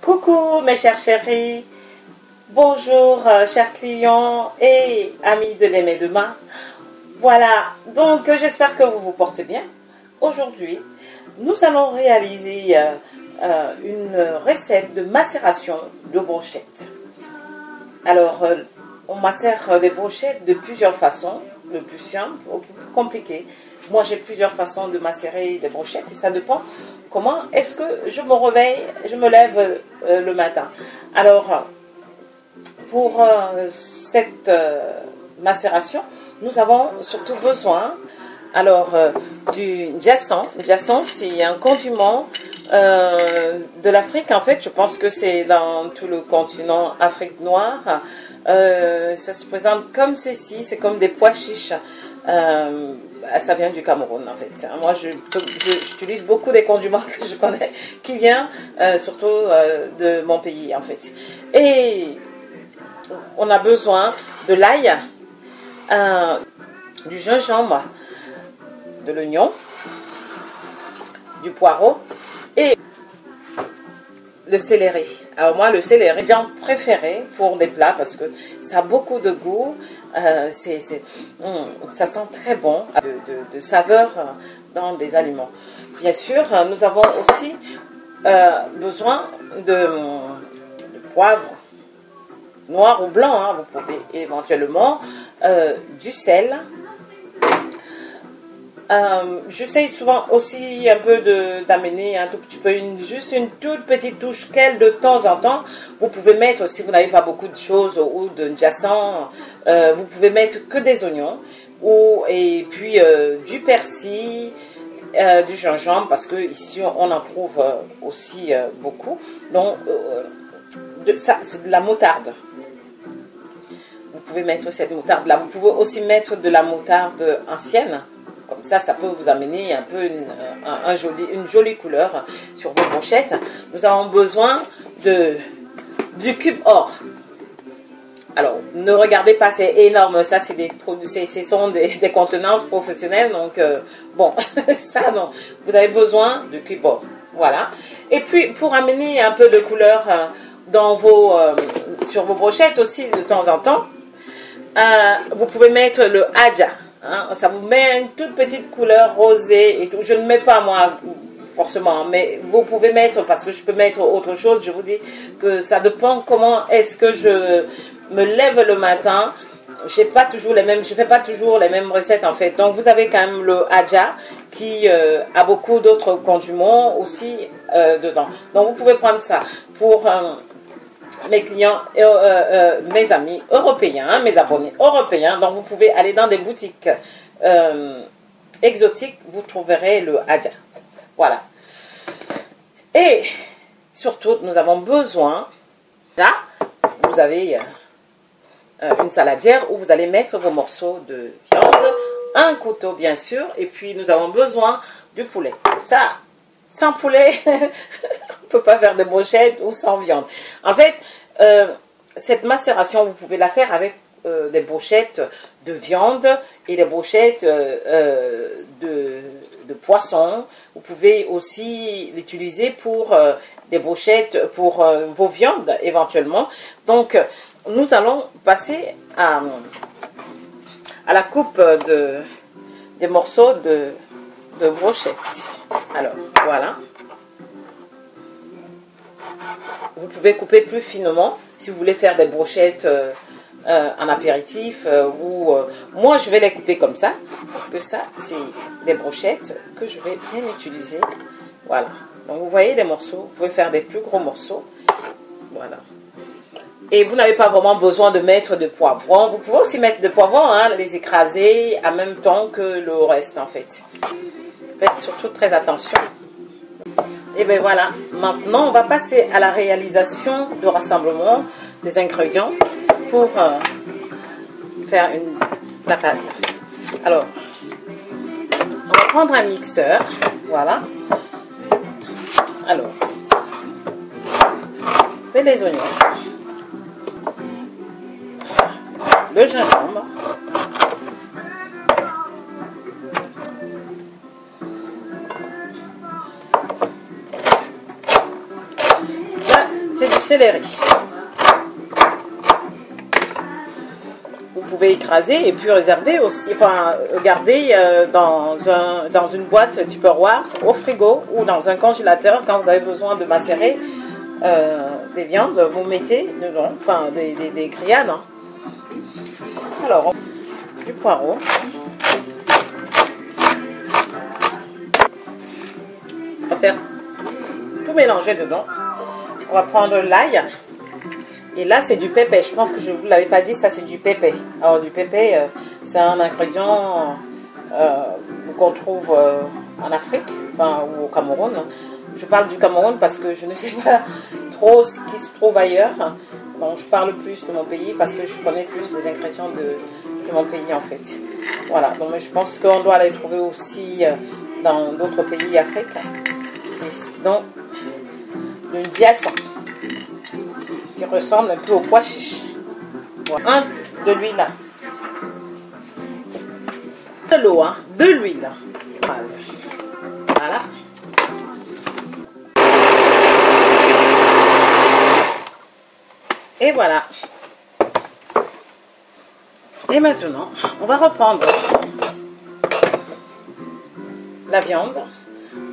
Coucou mes chers chéris, bonjour chers clients et amis de l'aimer demain. Voilà, donc j'espère que vous vous portez bien. Aujourd'hui, nous allons réaliser une recette de macération de brochettes. Alors, on macère des brochettes de plusieurs façons, le plus simple au plus compliqué. Moi, j'ai plusieurs façons de macérer des brochettes et ça dépend comment est-ce que je me réveille, je me lève le matin. Alors, pour cette macération, nous avons surtout besoin du jasson. Le jasson, c'est un condiment de l'Afrique. En fait, je pense que c'est dans tout le continent Afrique noire. Ça se présente comme ceci, c'est comme des pois chiches. Ça vient du Cameroun en fait. Moi, j'utilise beaucoup des condiments que je connais, qui viennent surtout de mon pays en fait. Et on a besoin de l'ail, du gingembre, de l'oignon, du poireau et le céleri. Alors moi, le céleri, j'ai un préféré pour des plats parce que ça a beaucoup de goût. Ça sent très bon, de saveur dans des aliments. Bien sûr, nous avons aussi besoin de poivre noir ou blanc. Hein. Vous pouvez éventuellement du sel. J'essaye souvent aussi un peu d'amener un tout petit peu, juste une toute petite touche de temps en temps. Vous pouvez mettre, si vous n'avez pas beaucoup de choses ou de jasson, vous pouvez mettre que des oignons et puis du persil, du gingembre, parce que ici on en trouve aussi beaucoup. Donc ça, c'est de la moutarde. Vous pouvez mettre cette moutarde là. Vous pouvez aussi mettre de la moutarde ancienne. Comme ça peut vous amener un peu une jolie couleur sur vos brochettes. Nous avons besoin du cube or. Alors, ne regardez pas, c'est énorme. Ça, ce sont des contenances professionnelles. Donc, bon, ça, non. Vous avez besoin du cube or. Voilà. Et puis, pour amener un peu de couleur sur vos brochettes aussi, de temps en temps, vous pouvez mettre le aja. Hein, ça vous met une toute petite couleur rosée et tout. Je ne mets pas moi forcément, mais vous pouvez mettre, parce que je peux mettre autre chose. Je vous dis que ça dépend comment est-ce que je me lève le matin. Je fais pas toujours les mêmes recettes en fait. Donc vous avez quand même le aja qui a beaucoup d'autres condiments aussi dedans. Donc vous pouvez prendre ça pour mes clients, mes amis européens, mes abonnés européens. Donc vous pouvez aller dans des boutiques exotiques, vous trouverez le aja. Voilà. Et surtout, nous avons besoin, là, vous avez une saladière où vous allez mettre vos morceaux de viande, un couteau bien sûr, et puis nous avons besoin du poulet. Ça, sans poulet, on ne peut pas faire de brochettes ou sans viande. En fait, cette macération, vous pouvez la faire avec des brochettes de viande et des brochettes de poisson. Vous pouvez aussi l'utiliser pour des brochettes pour vos viandes éventuellement. Donc, nous allons passer à la coupe des morceaux de brochettes. Alors, voilà. Vous pouvez couper plus finement si vous voulez faire des brochettes en apéritif. Moi, je vais les couper comme ça parce que ça, c'est des brochettes que je vais bien utiliser. Voilà. Donc, vous voyez les morceaux. Vous pouvez faire des plus gros morceaux. Voilà. Et vous n'avez pas vraiment besoin de mettre de poivrons. Vous pouvez aussi mettre de poivrons, hein, les écraser en même temps que le reste, en fait. Faites surtout très attention. Et bien voilà, maintenant on va passer à la réalisation du rassemblement des ingrédients pour faire la pâte. Alors, on va prendre un mixeur, voilà. Alors, faites les oignons, le gingembre, céleri. Vous pouvez écraser et puis réserver aussi, enfin garder dans une boîte Tupperware au frigo ou dans un congélateur quand vous avez besoin de macérer des viandes. Vous mettez dedans, enfin des grillades. Hein. Alors, du poireau. On va faire tout mélanger dedans. On va prendre l'ail. Et là, c'est du pépé. Je pense que je ne vous l'avais pas dit, ça c'est du pépé. Alors, du pépé, c'est un ingrédient qu'on trouve en Afrique, enfin, ou au Cameroun. Je parle du Cameroun parce que je ne sais pas trop ce qui se trouve ailleurs. Donc, je parle plus de mon pays parce que je connais plus les ingrédients de mon pays, en fait. Voilà, donc je pense qu'on doit les trouver aussi dans d'autres pays africains. Donc, le ndiassa, qui ressemble un peu au pois chiche. Voilà. De l'huile. De l'eau, hein, de l'huile. Voilà. Et voilà. Et maintenant, on va reprendre la viande.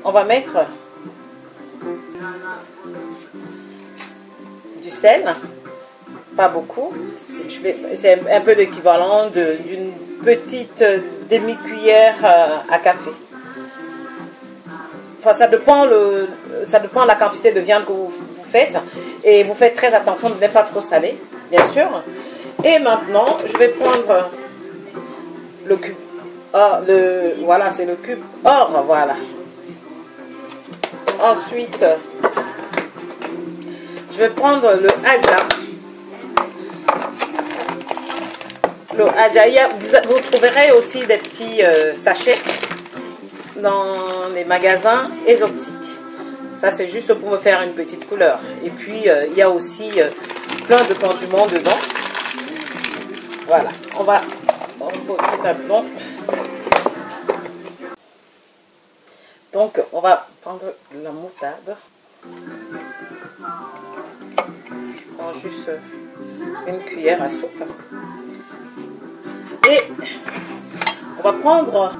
On va mettre du sel, pas beaucoup. C'est un peu l'équivalent d'une petite demi-cuillère à café. Enfin, ça dépend de la quantité de viande que vous faites. Et vous faites très attention de ne pas trop saler, bien sûr. Et maintenant, je vais prendre le cube. Voilà, c'est le cube or, voilà. Ensuite, je vais prendre le hadja. Le hadja, vous trouverez aussi des petits sachets dans les magasins exotiques. Ça, c'est juste pour me faire une petite couleur. Et puis, il y a aussi plein de condiments dedans. Voilà, on va poser maintenant. Donc, on va prendre la moutarde. Je prends juste une cuillère à soupe. Et on va prendre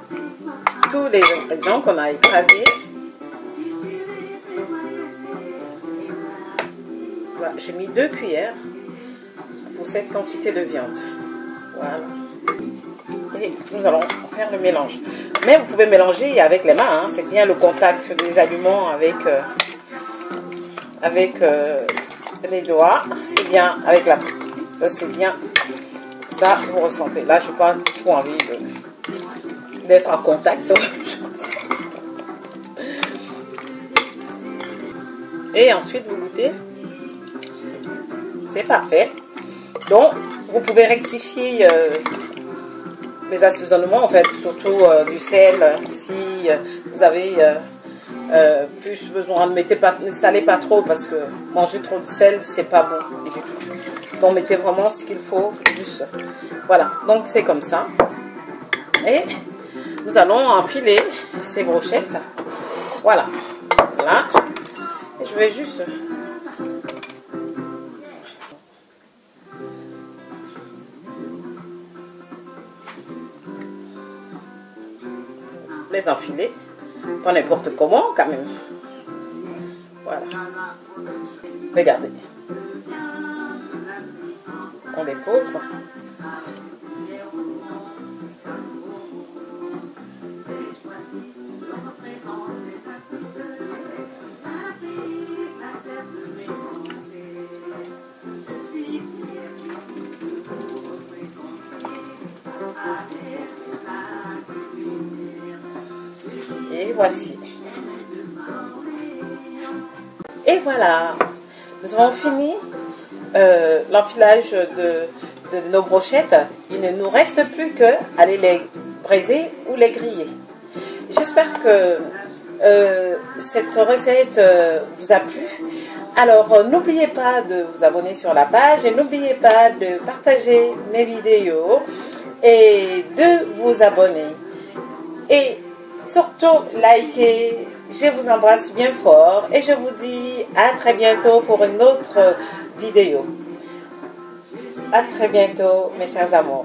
tous les ingrédients qu'on a écrasés. Voilà, j'ai mis 2 cuillères pour cette quantité de viande. Voilà. Et nous allons faire le mélange. Mais vous pouvez mélanger avec les mains. Hein. C'est bien le contact des aliments avec les doigts. C'est bien avec la main. Ça, c'est bien. Ça, vous ressentez. Là, je n'ai pas trop envie d'être en contact. Et ensuite, vous goûtez. C'est parfait. Donc, vous pouvez rectifier les assaisonnements, en fait, surtout du sel. Si vous avez plus besoin, ne salez pas trop parce que manger trop de sel, c'est pas bon du tout. Donc, mettez vraiment ce qu'il faut, juste. Voilà, donc c'est comme ça. Et nous allons enfiler ces brochettes. Voilà. Voilà. Et je vais juste les enfiler, pas n'importe comment quand même. Voilà. Regardez. On les pose. Et voici. Et voilà. Nous avons fini l'enfilage de nos brochettes. Il ne nous reste plus qu'à aller les braiser ou les griller. J'espère que cette recette vous a plu. Alors, n'oubliez pas de vous abonner sur la page et n'oubliez pas de partager mes vidéos et de vous abonner. Et surtout, likez Je vous embrasse bien fort et je vous dis à très bientôt pour une autre vidéo. À très bientôt, mes chers amours.